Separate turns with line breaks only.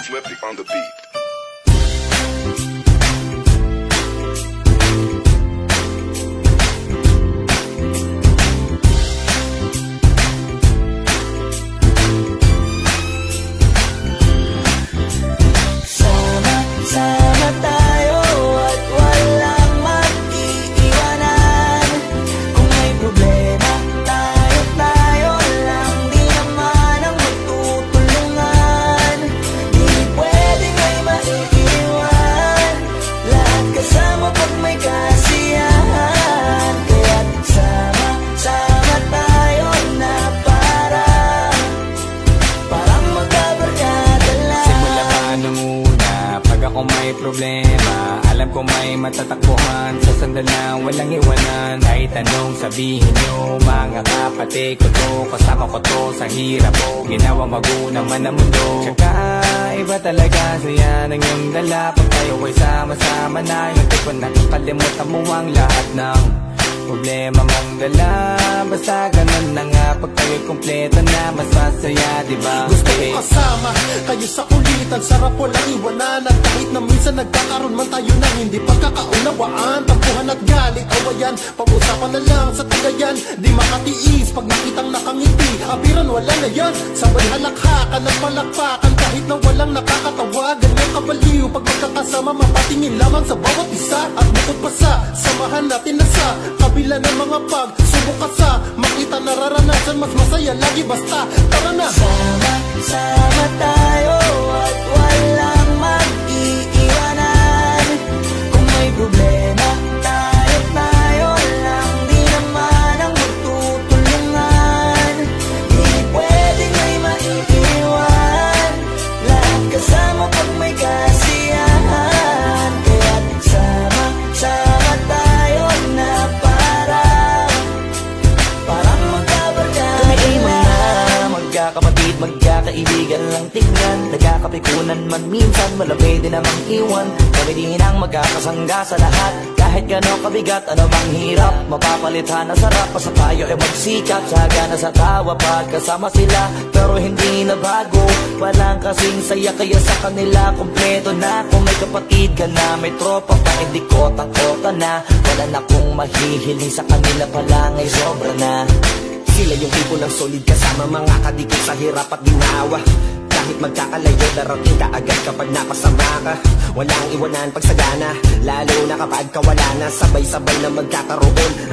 Swifty on the beat.
Sama tayo at walang mag-iiwanan. Kung may problema, tayo lang, di naman ang magtutulungan. Di pwedeng may maiiwan, lahat kasama pag may kasiyahan. Kaya't sama tayo na parang magkabarkada lang.
Simula pa nung pag ako may problema, alam ko may matatakbuhan. Sa sandalang walang iwanan, kahit anong sabihin nyo. Mga kapatid ko to, kasama ko to sa hirap ko, ginawa magunang man ang mundo. Tsaka iba talaga saya ng iyong dala. Pag tayo ay sama-sama na, yung tipo nakakalimutan mo ang lahat ng problema mong dala. Basta ganun na nga, pag tayo'y kompleto na, mas masaya, diba?
Gusto ko kasama kayo sa kulitan, sarap walang iwanan. At kahit na minsan nagkakaroon man tayo ng hindi pagkakaunawaan, tampuhan at galit, awayan, pag-usapan na lang sa tagayan. Di makatiis pag nakitang nakangiti, abiran wala na yan. Sabay halakhakan at palakpakan, kahit na walang nakakatawa. Ganyan kabaliw pag magkakasama, mapatingin lamang sa bawat isa. At bukod pa sa samahan natin na sa kabila ng mga pagsubok ka sa makita nararanasan, mas masaya lagi basta tara na.
Sama tayo at walang mag-iiwanan. Kung may problema, tayo lang, di naman ang magtutulungan. Di pwedeng may maiiwan, lahat kasama pag may kasiyahan. Kaya't sama tayo na parang magkabarkada lang. Magkakapatid, magkakaibigan lang tingnan, nagkakapikunan man minsan, malapit din namang iwan. Kami din ang magkakasangga sa lahat, kahit gano'ng kabigat, ano bang hirap, mapapalitan na sarap. Sa tayo ay magsikap, sagana sa tawa pagkasama sila, pero hindi na bago, walang kasing saya. Kaya sa kanila kompleto na, kung may kapatid ka na, may tropa pa, hindi kotang-kota na. Wala na kong mahihiling sa kanila pa lang ay sobra na.
Sila yung tipo ng solid kasama, mga kadikit sa hirap at ginawa. Kahit magkakalayo, darating ka agad kapag napasama ka. Walang iwanan pag sagana, lalo na kapag kawala na. Sabay-sabay na magkakaroon